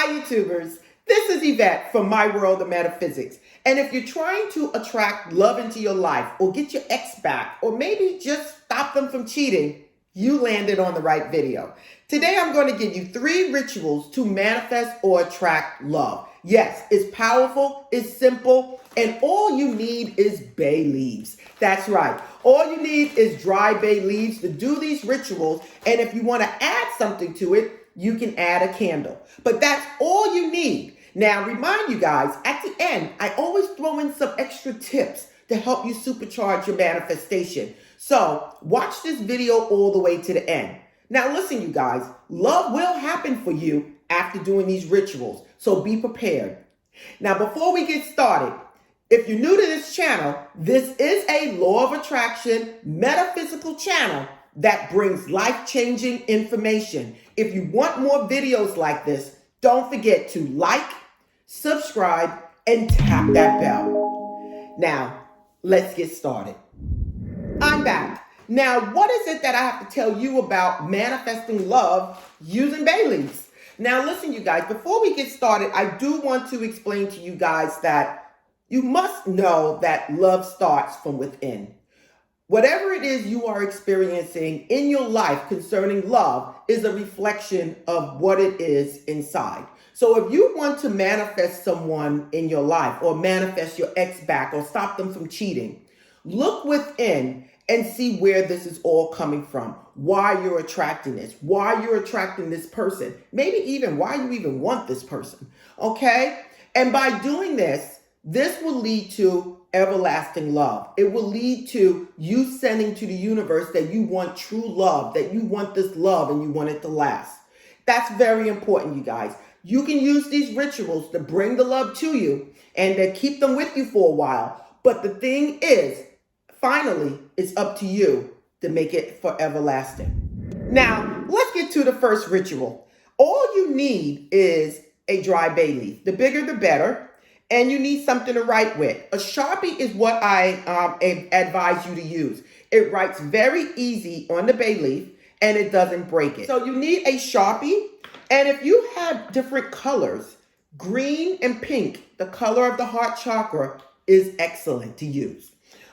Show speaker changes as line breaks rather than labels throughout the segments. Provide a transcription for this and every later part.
Hi YouTubers, this is Yvette from My World of Metaphysics. And if you're trying to attract love into your life or get your ex back or maybe just stop them from cheating, you landed on the right video. Today I'm going to give you 3 rituals to manifest or attract love. Yes, it's powerful, it's simple, and all you need is bay leaves. That's right. All you need is dry bay leaves to do these rituals. And if you want to add something to it, you can add a candle. But that's all you need. Now, remind you guys, at the end, I always throw in some extra tips to help you supercharge your manifestation. So watch this video all the way to the end. Now, listen, you guys, love will happen for you after doing these rituals. So be prepared. Now, before we get started, if you're new to this channel, this is a law of attraction metaphysical channel that brings life-changing information. If you want more videos like this, don't forget to like, subscribe, and tap that bell. Now, let's get started. I'm back. Now, what is it that I have to tell you about manifesting love using bay leaves? Now, listen, you guys, before we get started, I do want to explain to you guys that you must know that love starts from within. Whatever it is you are experiencing in your life concerning love is a reflection of what it is inside. So if you want to manifest someone in your life or manifest your ex back or stop them from cheating, look within and see where this is all coming from, why you're attracting this, why you're attracting this person, maybe even why you even want this person, okay? And by doing this, this will lead to everlasting love. It will lead to you sending to the universe that you want true love, that you want this love and you want it to last. That's very important, you guys. You can use these rituals to bring the love to you and to keep them with you for a while. But the thing is, finally, it's up to you to make it for everlasting. Now, let's get to the first ritual. All you need is a dry bay leaf. The bigger, the better. And you need something to write with. A Sharpie is what I advise you to use. It writes very easy on the bay leaf and it doesn't break it. So you need a Sharpie. And if you have different colors, green and pink, the color of the heart chakra is excellent to use.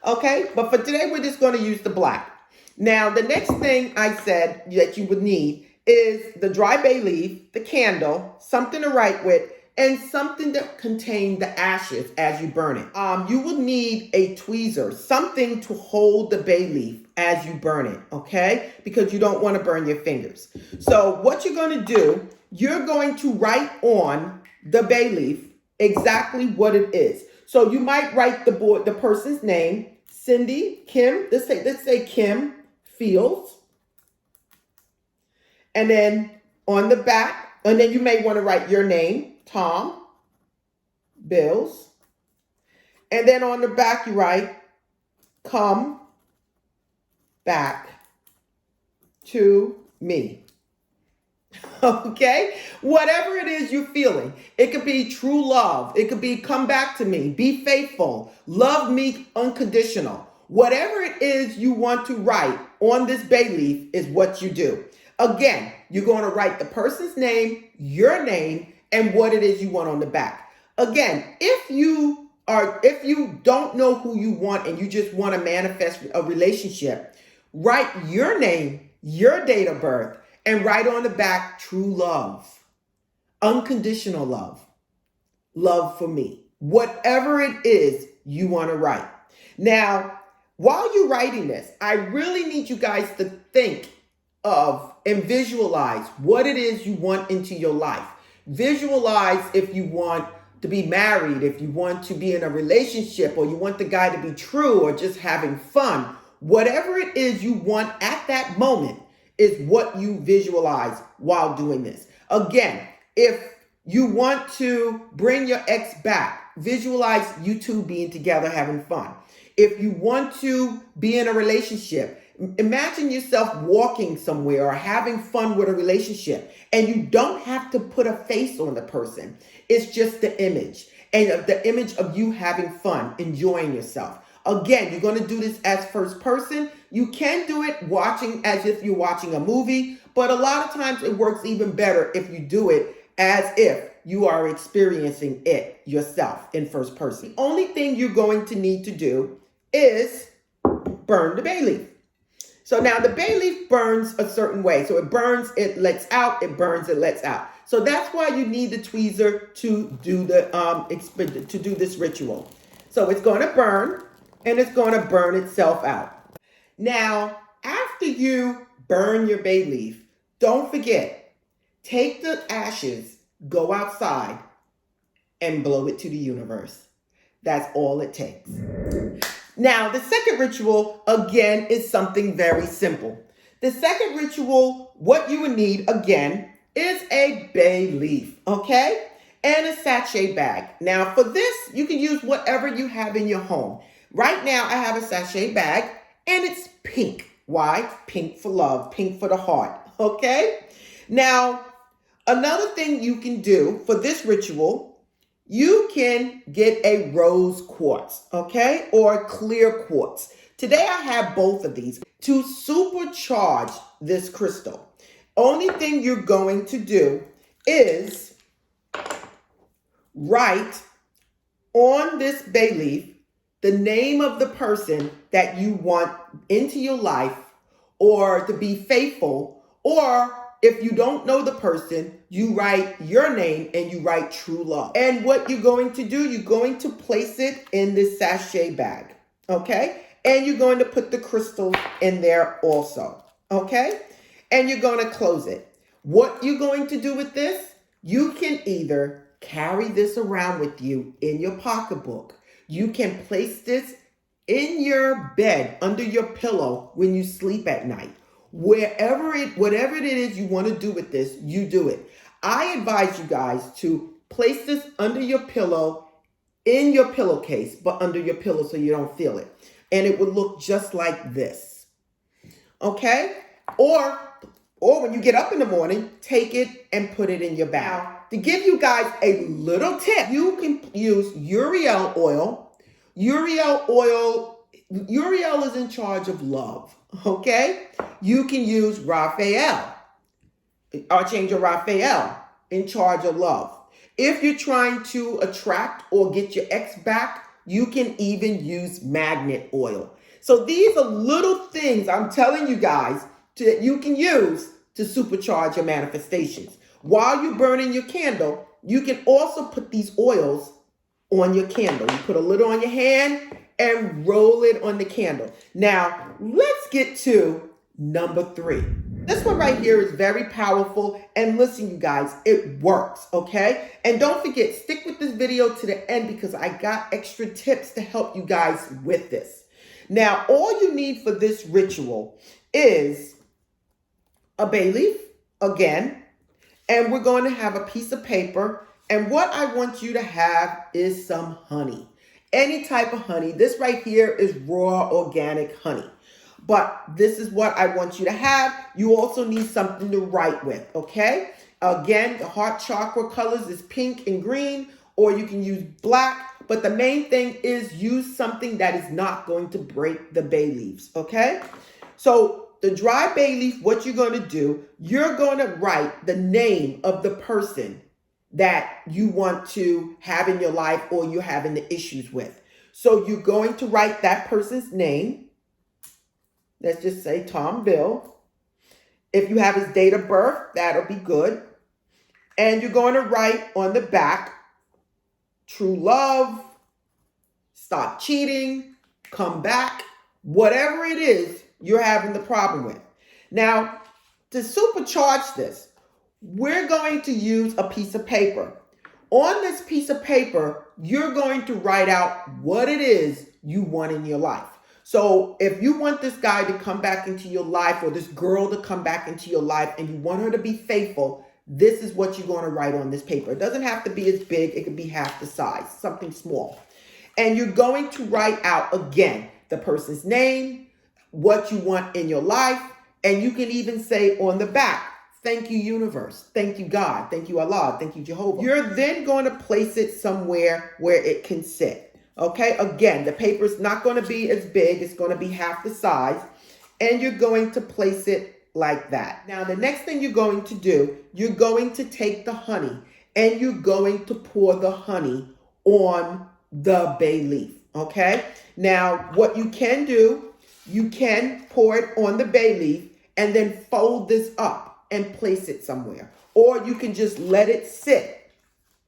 Okay, but for today, we're just going to use the black. Now, the next thing I said that you would need is the dry bay leaf, the candle, something to write with, and something that contains the ashes as you burn it. You will need a tweezer, something to hold the bay leaf as you burn it, okay? Because you don't want to burn your fingers. So what you're going to do, you're going to write on the bay leaf exactly what it is. So you might write the person's name, Cindy, Kim, let's say Kim Fields. And then on the back, and then you may want to write your name, Tom Bills. And then on the back you write, come back to me. Okay? Whatever it is you're feeling, it could be true love. It could be come back to me, be faithful, love me unconditional. Whatever it is you want to write on this bay leaf is what you do. Again, you're going to write the person's name, your name, and what it is you want on the back. Again, if you don't know who you want and you just want to manifest a relationship, write your name, your date of birth, and write on the back true love, unconditional love, love for me. Whatever it is you want to write. Now, while you're writing this, I really need you guys to think of and visualize what it is you want into your life. Visualize if you want to be married, if you want to be in a relationship, or you want the guy to be true or just having fun. Whatever it is you want at that moment is what you visualize while doing this. Again, if you want to bring your ex back, visualize you two being together having fun. If you want to be in a relationship, imagine yourself walking somewhere or having fun with a relationship, and you don't have to put a face on the person. It's just the image, and the image of you having fun, enjoying yourself. Again, you're going to do this as first person. You can do it watching as if you're watching a movie, but a lot of times it works even better if you do it as if you are experiencing it yourself in first person. The only thing you're going to need to do is burn the bay leaf. So now the bay leaf burns a certain way. So it burns, it lets out, it burns, it lets out. So that's why you need the tweezer to do this ritual. So it's going to burn, and it's going to burn itself out. Now, after you burn your bay leaf, don't forget, take the ashes, go outside, and blow it to the universe. That's all it takes. Now, the second ritual, again, is something very simple. The second ritual, what you would need, again, is a bay leaf, okay? And a sachet bag. Now, for this, you can use whatever you have in your home. Right now, I have a sachet bag, and it's pink. Why? Pink for love, pink for the heart, okay? Now, another thing you can do for this ritual, you can get a rose quartz, okay? Or clear quartz. Today I have both of these to supercharge this crystal. Only thing you're going to do is write on this bay leaf the name of the person that you want into your life or to be faithful, or if you don't know the person, you write your name and you write true love. And what you're going to do, you're going to place it in this sachet bag, okay? And you're going to put the crystals in there also, okay? And you're going to close it. What you're going to do with this, you can either carry this around with you in your pocketbook. You can place this in your bed, under your pillow when you sleep at night. Whatever it is you want to do with this, you do it. I advise you guys to place this under your pillow, in your pillowcase, but under your pillow so you don't feel it. And it would look just like this. Okay? Or when you get up in the morning, take it and put it in your bag. Now, to give you guys a little tip, you can use Uriel oil. Uriel is in charge of love, okay? You can use Raphael, Archangel Raphael, in charge of love. If you're trying to attract or get your ex back, you can even use magnet oil. So these are little things I'm telling you guys that you can use to supercharge your manifestations. While you're burning your candle, you can also put these oils on your candle. You put a little on your hand and roll it on the candle. Now, let's get to number 3. This one right here is very powerful. And listen, you guys, it works, okay? And don't forget, stick with this video to the end because I got extra tips to help you guys with this. Now, all you need for this ritual is a bay leaf, again, and we're going to have a piece of paper. And what I want you to have is some honey. Any type of honey. This right here is raw organic honey. But this is what I want you to have. You also need something to write with, okay? Again, the heart chakra colors is pink and green, or you can use black. But the main thing is use something that is not going to break the bay leaves, okay? So the dry bay leaf, what you're going to do, you're going to write the name of the person that you want to have in your life or you're having the issues with. So you're going to write that person's name. Let's just say Tom Bill. If you have his date of birth, that'll be good. And you're going to write on the back, true love, stop cheating, come back, whatever it is you're having the problem with. Now, to supercharge this, we're going to use a piece of paper. On this piece of paper, you're going to write out what it is you want in your life. So if you want this guy to come back into your life or this girl to come back into your life and you want her to be faithful, this is what you're going to write on this paper. It doesn't have to be as big. It could be half the size, something small. And you're going to write out, again, the person's name, what you want in your life, and you can even say on the back, thank you, universe. Thank you, God. Thank you, Allah. Thank you, Jehovah. You're then going to place it somewhere where it can sit. Okay, again, the paper's not going to be as big. It's going to be half the size. And you're going to place it like that. Now, the next thing you're going to do, you're going to take the honey and you're going to pour the honey on the bay leaf. Okay. Now, what you can do, you can pour it on the bay leaf and then fold this up and place it somewhere. Or you can just let it sit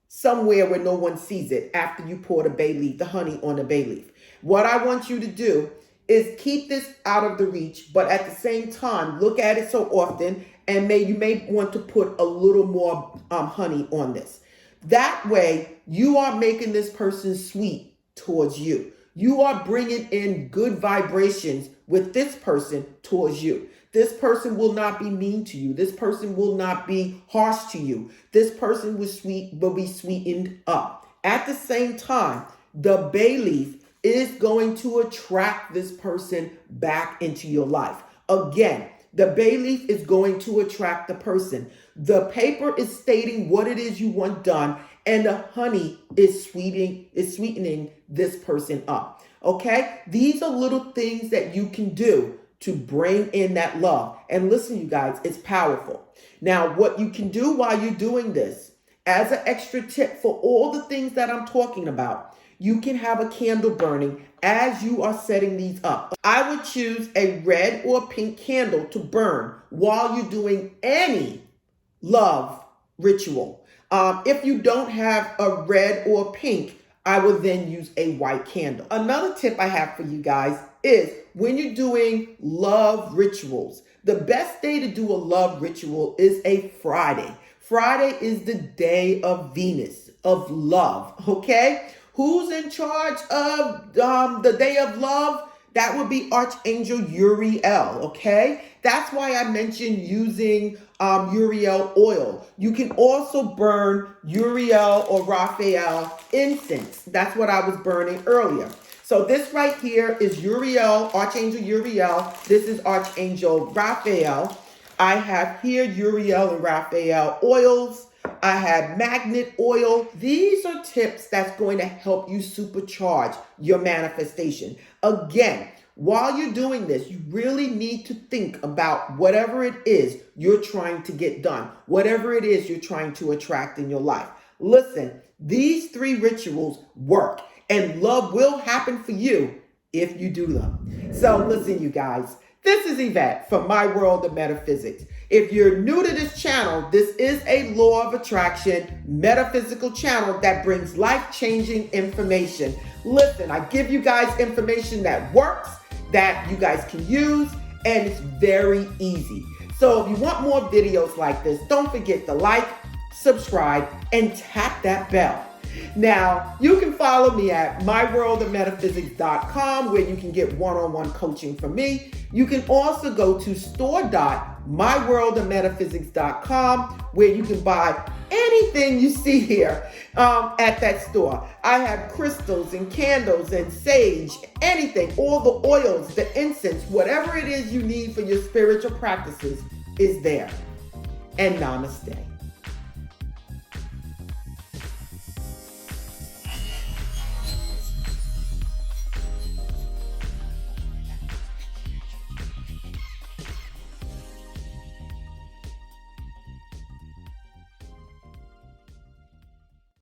somewhere where no one sees it after you pour the bay leaf, the honey on the bay leaf. What I want you to do is keep this out of the reach, but at the same time, look at it so often, and you may want to put a little more honey on this. That way, you are making this person sweet towards you. You are bringing in good vibrations with this person towards you. This person will not be mean to you. This person will not be harsh to you. This person will be sweetened up. At the same time, the bay leaf is going to attract this person back into your life. Again, the bay leaf is going to attract the person. The paper is stating what it is you want done, and the honey is sweetening this person up. Okay? These are little things that you can do to bring in that love. And listen, you guys, it's powerful. Now, what you can do while you're doing this, as an extra tip for all the things that I'm talking about, you can have a candle burning as you are setting these up. I would choose a red or pink candle to burn while you're doing any love ritual. If you don't have a red or pink, I will then use a white candle. Another tip I have for you guys is when you're doing love rituals, the best day to do a love ritual is a Friday. Friday is the day of Venus, of love, okay? Who's in charge of the day of love? That would be Archangel Uriel, okay? That's why I mentioned using Uriel oil. You can also burn Uriel or Raphael incense. That's what I was burning earlier. So this right here is Uriel, Archangel Uriel. This is Archangel Raphael. I have here Uriel and Raphael oils. I have magnet oil. These are tips that's going to help you supercharge your manifestation. Again, while you're doing this, you really need to think about whatever it is you're trying to get done, whatever it is you're trying to attract in your life. Listen, these 3 rituals work, and love will happen for you if you do them. So listen, you guys, this is Yvette from My World of Metaphysics. If you're new to this channel, this is a law of attraction metaphysical channel that brings life-changing information. Listen, I give you guys information that works, that you guys can use, and it's very easy. So if you want more videos like this, don't forget to like, subscribe, and tap that bell. Now, you can follow me at myworldofmetaphysics.com, where you can get one-on-one coaching from me. You can also go to store.myworldofmetaphysics.com, where you can buy anything you see here at that store. I have crystals and candles and sage, anything, all the oils, the incense, whatever it is you need for your spiritual practices is there. And namaste.